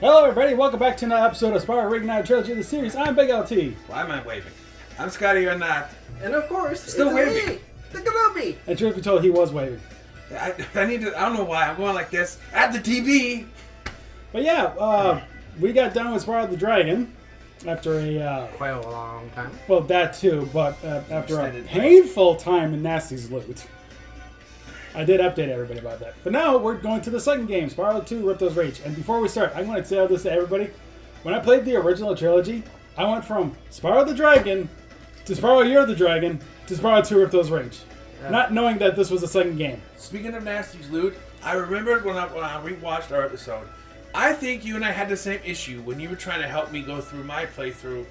Hello everybody, welcome back to another episode of Spyro Reignited Trilogy of the series. I'm Big LT. Why am I waving? I'm Scotty or not. And of course, Still waving. The Glimmer. And truth be told, he was waving. I don't know why I'm going like this at the TV. But yeah, we got done with Spyro the Dragon after a... Quite a long time. well, that too, but after a painful time in Nasty's loot. I did update everybody about that. But now we're going to the second game, Spyro 2 Ripto's Rage. And before we start, I want to tell this to everybody. When I played the original trilogy, I went from Spyro the Dragon to Spyro Year of the Dragon to Spyro 2 Ripto's Rage. Yeah. Not knowing that this was the second game. Speaking of Nasty's loot, I remembered when I rewatched our episode. I think you and I had the same issue when you were trying to help me go through my playthrough.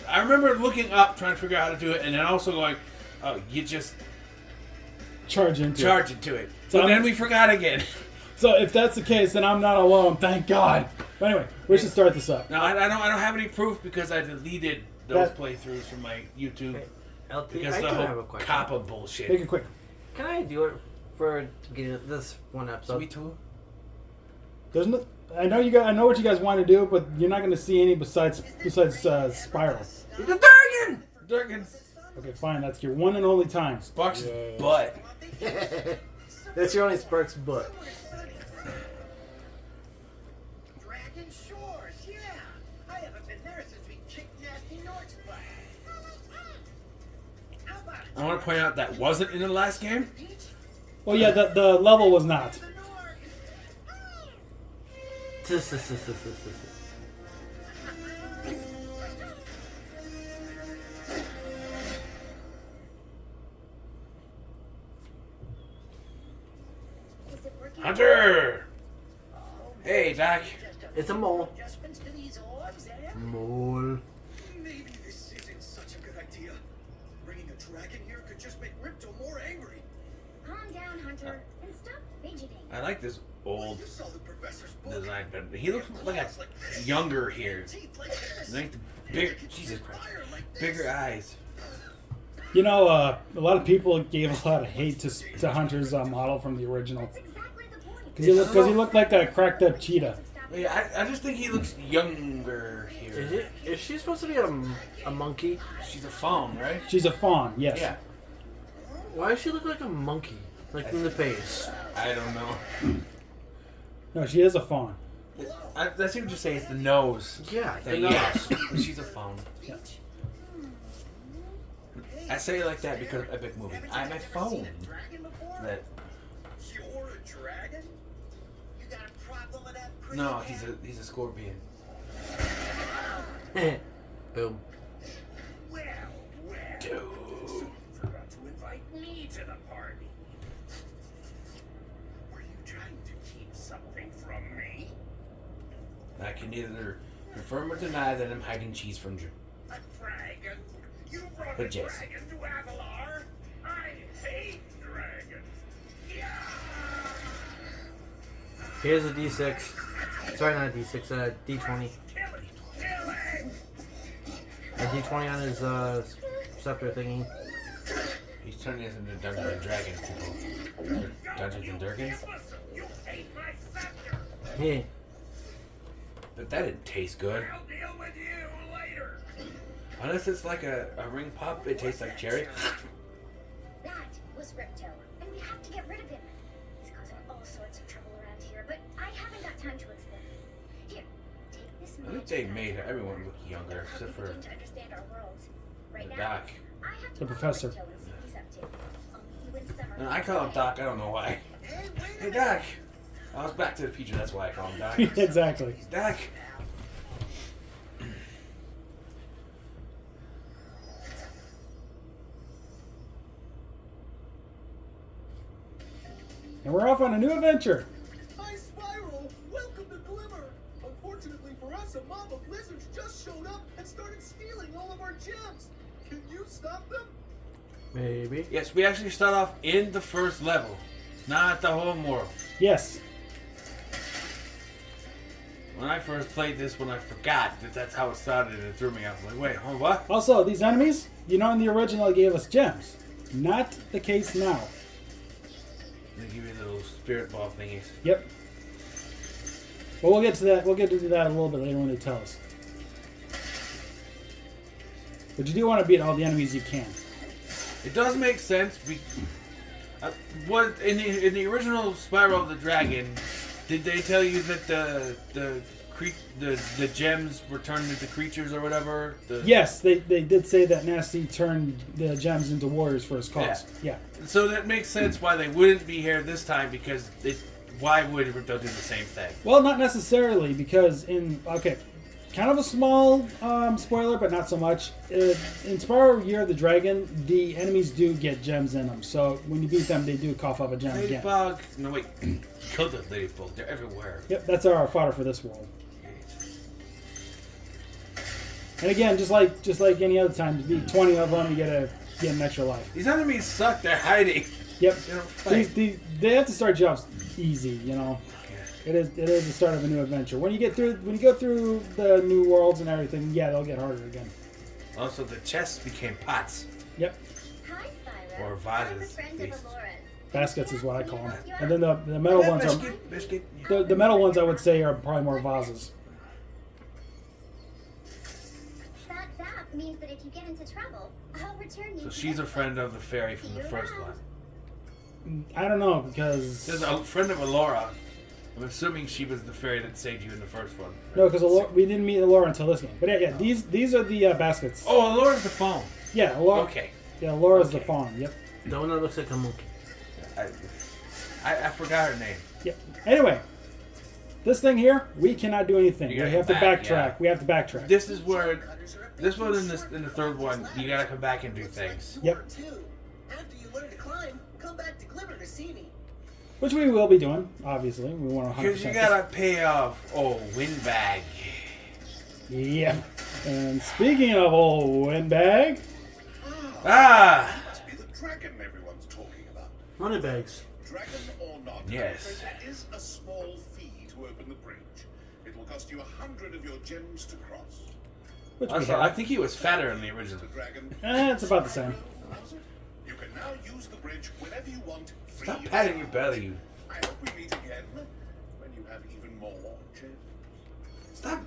I remember looking up, trying to figure out how to do it, and then also going, "Oh, you just charge into it." So then we forgot again. So if that's the case, then I'm not alone. Thank God. But anyway, we should start this up. No, I don't have any proof because I deleted those playthroughs from my YouTube. Hey, LT, because I the do whole have a question. coppa bullshit. Make it quick. Can I do it for this one episode? Me too. There's no, I know what you guys want to do, but you're not going to see any besides Spyro. It's a Durgan! Okay, fine. That's your one and only time. Sparks' butt. That's your only Sparks' butt. Dragon Shores, yeah. I haven't been there since we kicked Nasty North's butt. How about I want to point out that wasn't in the last game. Well, yeah, the level was not. Hunter! Hey, Doc. It's a mole. adjustments to these orbs, eh? Mole. Maybe this isn't such a good idea. Bringing a dragon here could just make Ripto more angry. Calm down, Hunter, and stop fidgeting. I like this old You saw the professor's book. design, but he looks like a younger here. Like the bigger, Jesus Christ, bigger eyes. You know, a lot of people gave a lot of hate to Hunter's model from the original. That's exactly the point. Because he looked like a cracked up cheetah. Yeah, I just think he looks younger here. Is she supposed to be a monkey? She's a fawn, right? She's a fawn, yes. Yeah. Why does she look like a monkey? Like in the face. I don't know. No, she is a fawn. I seem to say it's the nose. Yeah, the Thing. nose. Yeah, she's a fawn. Yeah. I say it like that because of Epic Movie. I'm a phone. That You're a dragon? You got a problem with that? no, he's a scorpion. Boom. Well, Dude. forgot to invite me to the party. Were you trying to keep something from me? I can neither confirm or deny that I'm hiding cheese from Drew. A dragon? You brought But a yes. dragon to Avalar? I hate dragons. Yeah! Here's a D6. Sorry, not a D6, a D20. Kill it! Kill it! A D20 on his scepter thingy. He's turning us into Dungeons and Dragons people. Dungeons and Dragons? You take my scepter! Yeah. But that didn't taste good. I'll deal with you later! Unless it's like a ring pop, it tastes like cherry. That was Ripto, and we have to get rid of him. He's causing all sorts of trouble around here, but I haven't got time to explain. Here, take this I think they made everyone look younger, except for to understand our worlds. Right the now, Doc. I have to The professor. Ripto and see what he's up to. I'll meet you in summer. And I call him Doc, I don't know why. Hey, Doc! I was Back to the Future, that's why I call him Doc. Exactly. Doc! And we're off on a new adventure. Hi, Spyro! Welcome to Glimmer! Unfortunately for us, a mob of lizards just showed up and started stealing all of our gems. Can you stop them? Maybe. Yes, we actually start off in the first level, not the home world. Yes. When I first played this one, I forgot that that's how it started, and it threw me off. I'm like, wait, huh, what? Also, these enemies, you know, in the original, it gave us gems. Not the case now. They give you little spirit ball thingies. Yep. Well, we'll get to that. We'll get to that a little bit later when they tell us. But you do want to beat all the enemies you can. It does make sense. What in the original Spyro the Dragon, did they tell you that the gems were turned into creatures or whatever? Yes, they did say that Nasty turned the gems into warriors for his cause. Yeah. So that makes sense why they wouldn't be here this time, because why would Ripto do the same thing? Well, not necessarily, because kind of a small spoiler, but not so much. In Spyro Year of the Dragon, the enemies do get gems in them. So when you beat them, they do cough up a gem again. Ladybug. No, wait. Kill the ladybug. They're everywhere. Yep, that's our fodder for this world. And again, just like any other time, to beat 20 of them, you get an extra life. These enemies suck. They're hiding. Yep. They don't fight. They have to start you off easy, you know. It is the start of a new adventure. When you go through the new worlds and everything, yeah, they'll get harder again. Also, the chests became pots. Yep. Hi, Spyro. Or vases. I'm a friend of Alora's. Baskets is what I call them. And then the metal ones are Biscuit. the metal ones I would say are probably more vases. That zap means that if you get into trouble, I'll return you. So to she's a this friend of the fairy from the first one. I don't know, because She's a friend of Alora. I'm assuming she was the fairy that saved you in the first one. no, because we didn't meet Alora until this game. But yeah, these are the baskets. Oh, Alora's the phone. Yeah, Alora. Okay. Yeah, Alora's Okay. the fawn. Yep. The one that looks like a monkey. I forgot her name. Yep. Anyway, this thing here, we cannot do anything. You We gotta have to come back, backtrack. yeah. We have to backtrack. This is where, this one in the third one, you gotta come back and do things. Yep. Or two. After you learn to climb, come back to Glimmer to see me. Which we will be doing, obviously. We want to 100%. Because you gotta pay off Windbag. Yep. And speaking of old windbag, Ah! Must be the dragon everyone's talking about. Money bags. Dragon or not, Yes. there is a small fee to open the bridge. It will cost you 100 of your gems to cross. which we Also, I have. think he was fatter in the original. The dragon. It's about the same. You can now use the bridge whenever you want. Free Stop of patting your charge. belly, you. I hope we meet again when you have even more gems. Stop.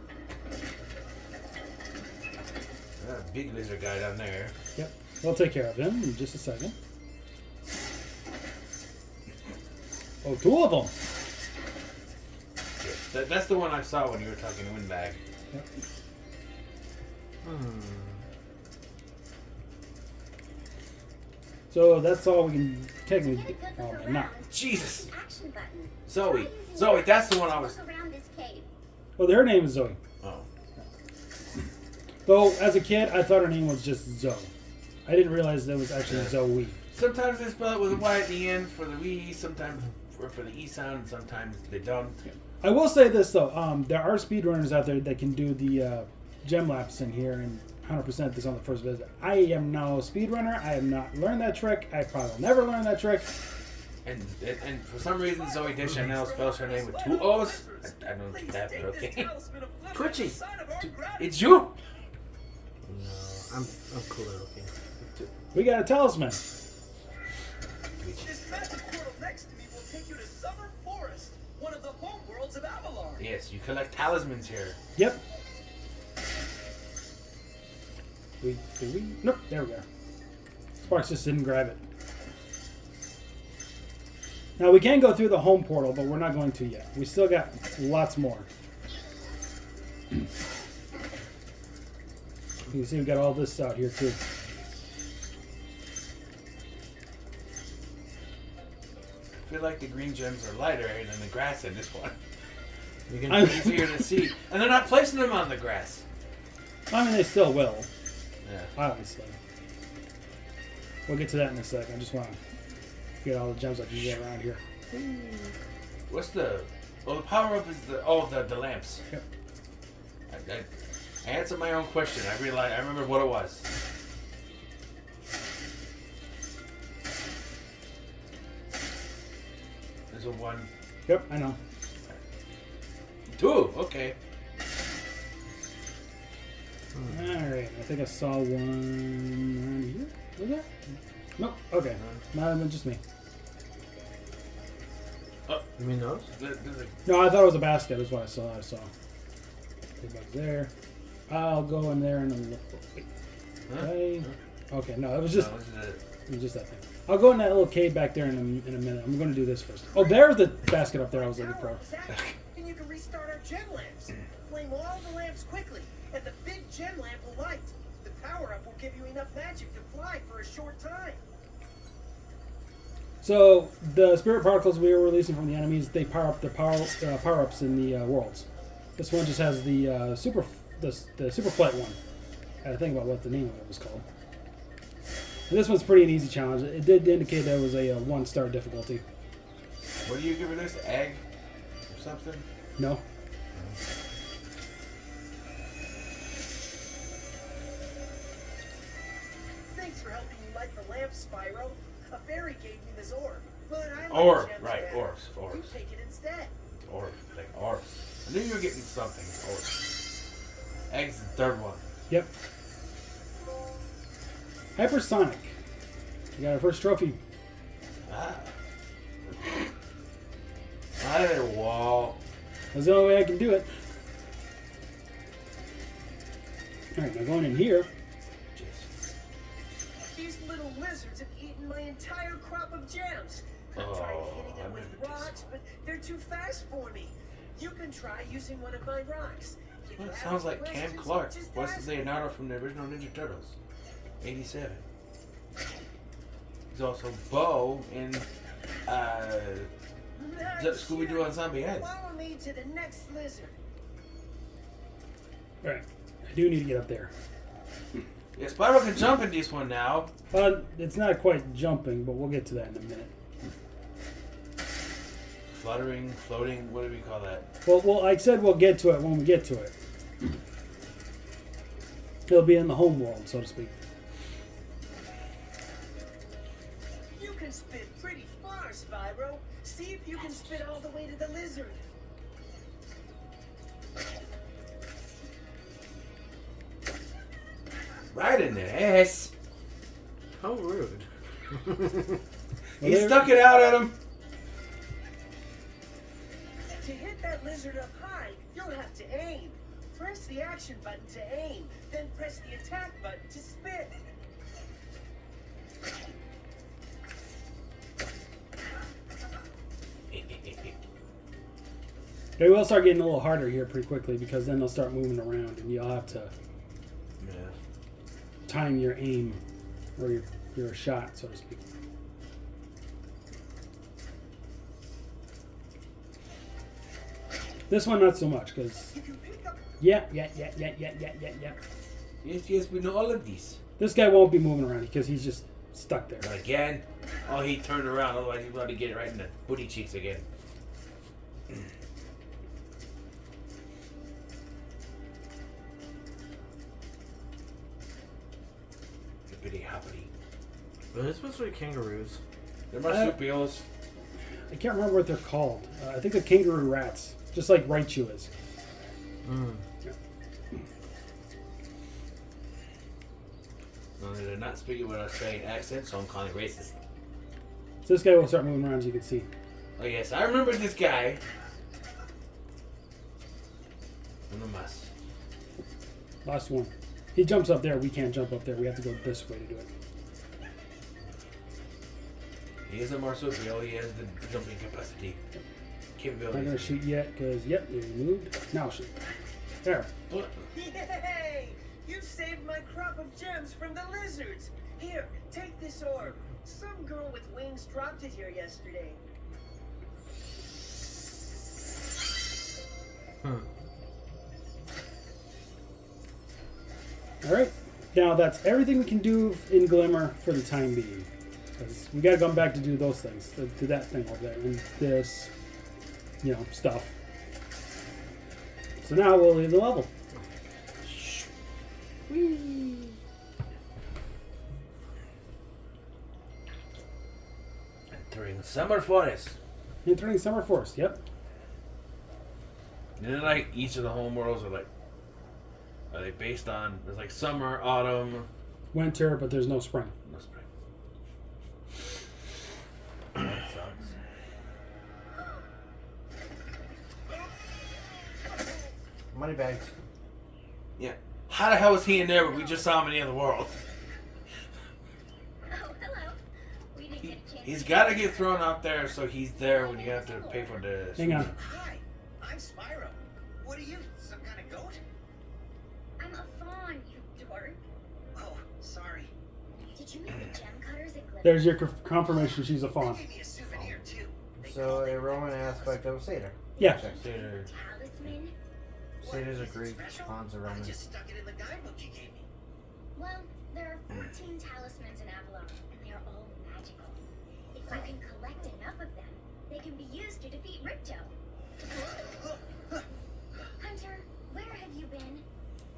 That big lizard guy down there. Yep. We'll take care of him in just a second. Oh, two of them. That's the one I saw when you were talking Windbag. Yep. So that's all we can technically do. Good Oh, look man, not. around. Jesus. Action button. Zoe. Try using Zoe, your that's the eyes one I to was... look around this cave. Well, her name is Zoe. Oh. Though, as a kid, I thought her name was just Zoe. I didn't realize that was actually Zoe. Sometimes they spell it with a Y at the end for the we, sometimes for the E sound, and sometimes they don't. I will say this, though. There are speedrunners out there that can do the gem laps in here and 100% this on the first visit. I am no speedrunner. I have not learned that trick. I probably will never learn that trick. And for some reason, Zoe Deschanel spells her name with two O's. I don't get that, but okay. Twitchy. It's you! No, I'm cooler looking. We got a talisman. This magic portal next to me will take you to Summer Forest, one of the home worlds of Avalon. Yes, you collect talismans here. Yep. Did we? Nope, there we go. Sparks just didn't grab it. Now we can go through the home portal, but we're not going to yet. We still got lots more. You can see we got all this out here too. I feel like the green gems are lighter than the grass in this one. You can I'm- Easier to see. And they're not placing them on the grass. I mean, they still will, Yeah. obviously. We'll get to that in a second. I just want to get all the gems I can get around here. What's the... Well, the power-up is the lamps. Yep. I answered my own question. I remember what it was. There's a one. Yep, I know. Two, okay. Alright, I think I saw one around here. Was that? Nope. Okay. Might have been just me. Oh, You mean those? No, I thought it was a basket. That's what I saw. Big bugs there. I'll go in there and then look. Wait. Okay. Okay, no, it was just that thing. I'll go in that little cave back there in a minute. I'm going to do this first. Oh, there's the basket up there I was looking for. And you can restart our gem lamps. Flame all the lamps quickly, and the big gem lamp will light. The power-up will give you enough magic to fly for a short time. So the spirit particles we were releasing from the enemies, they power up the power-ups in the worlds. This one just has the super flight one. I had to think about what the name of it was called. And this one's pretty an easy challenge. It did indicate that it was a 1-star difficulty. What are you giving this? Egg or something? No. Thanks for helping me light the lamp, Spyro. A fairy gave me this orb, but I like Orb, gems right? better. Orbs. You take it instead. Orbs, like orbs. I knew you were getting something. Orbs. Egg's the third one. Yep. Hypersonic. You got our first trophy. Ah. I did a wall. That's the only way I can do it. Alright, now going in here. These little lizards have eaten my entire crop of gems. I've tried hitting them with rocks, but they're too fast for me. You can try using one of my rocks. If you Well, it have sounds any like Cam questions, Clark. just What's ask the me. Leonardo from the original Ninja Turtles? 87. He's also Bo in Nice. Scooby-Doo on Zombie Head. Follow me to the next lizard. Alright. I do need to get up there. Yeah, Spyro can jump in this one now. It's not quite jumping, but we'll get to that in a minute. Fluttering, floating, what do we call that? Well, I said we'll get to it when we get to it. It'll be in the home world, so to speak. You can spit pretty far, Spyro. See if you can spit all the way to the lizard. Right in the ass. How rude. He stuck it out at him. To hit that lizard up high, you'll have to aim. Press the action button to aim, then press the attack button to spit. They will start getting a little harder here pretty quickly because then they'll start moving around and you'll have to time your aim or your shot, so to speak. This one not so much because You can pick up. yeah. Yes, we know all of these. This guy won't be moving around because he's just stuck there. But again, oh, he turned around, otherwise he'd probably get it right in the booty cheeks again. Hippity hoppity. Are they supposed to be kangaroos? They're marsupials. I can't remember what they're called. I think they're kangaroo rats, just like Raichu is. Mm. No, they're not speaking with an Australian accent, so I'm calling it racist. So this guy will start moving around, as you can see. Oh yes, I remember this guy. Uno más. Last one. He jumps up there. We can't jump up there. We have to go this way to do it. He is a marsupial. He has the jumping capacity. I'm Capability. not going to shoot yet because, yep, he moved. Now shoot. There. Yay! You saved my crop of gems from the lizards. Here, take this orb. Some girl with wings dropped it here yesterday. Alright. Now, that's everything we can do in Glimmer for the time being. Because we got to come back to do those things. To that thing over there. And this, stuff. So now we'll leave the level. Whee! Entering Summer Forest. Entering Summer Forest, yep. And then like each of the home worlds are they based on? There's like summer, autumn, Winter, but there's no spring. no spring. That sucks. Money bags. Yeah. How the hell is he in there? But we just saw him in the other world. Oh, hello. We didn't get a chance. He's got to get thrown out there, so he's there when you have to pay for the. Hang on. Hi, I'm Spyro. What are you, some kind of goat? I'm a fawn, you dork. Oh, sorry. Did you meet the gem cutters at Glimmer? There's your confirmation she's a They fawn. gave me a souvenir too. They So called a it Roman Reignited. aspect of a satyr. Yeah. Check. Talisman? Satyrs are Is it Greek. special? Pawns are I Roman. just stuck it in the guidebook you gave me. Well, there are 14 talismans in Avalon, and they are all magical. If you can collect enough of them, they can be used to defeat Ripto. Hunter, where have you been?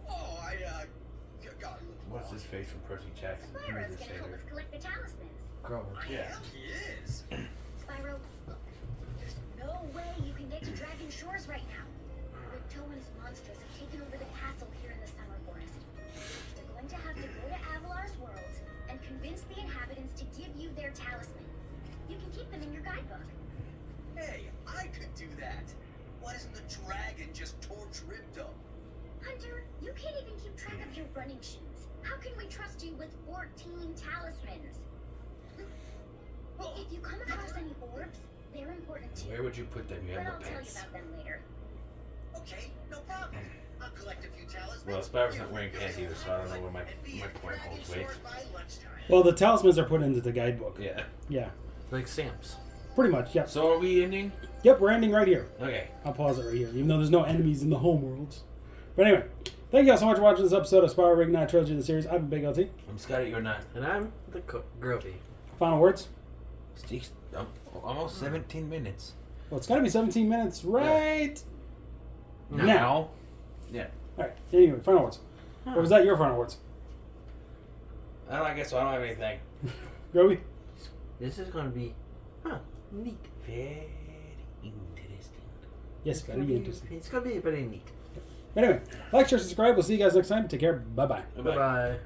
Oh, I got a little What's his face from Percy Jackson? He was Spyro's a gonna help satyr. us collect the talismans. Grover. Yeah. Hell, he is. Spyro, there's no way you can get to Dragon Shores right now. Ripto and his monsters have taken over the castle here in the Summer Forest. You're going to have to go to Avalar's worlds and convince the inhabitants to give you their talisman. You can keep them in your guidebook. Hey, I could do that. Why doesn't the dragon just torch Ripto? Hunter, you can't even keep track of your running shoes. How can we trust you with 14 talismans? If you come across any orbs, they're important too. Where would you put them? You But have I'll no tell you pants. about them later. Okay, no problem. I'll collect a few talismans. Well, Spyro's not wearing pants either, so I don't know where my point holds weight. Well, the talismans are put into the guidebook. Yeah. Yeah. Like stamps. Pretty much, yep. So are we ending? Yep, we're ending right here. Okay. I'll pause it right here, even though there's no enemies in the home worlds. But anyway, thank you guys so much for watching this episode of Spyro Reignited Trilogy of the series. I'm Big LT. I'm Scotty, you're not. And I'm the Grovey. Final words? Almost 17 minutes. Well, it's got to be 17 minutes right now. Now? Yeah. All right, anyway, final words. Or was that your final words? I guess I don't have anything. Groby? This is going to be, neat. Very interesting. Yes, It's very gonna be- interesting. It's going to be pretty neat. Anyway, like, share, subscribe. We'll see you guys next time. Take care. Bye-bye. Bye-bye. Bye-bye.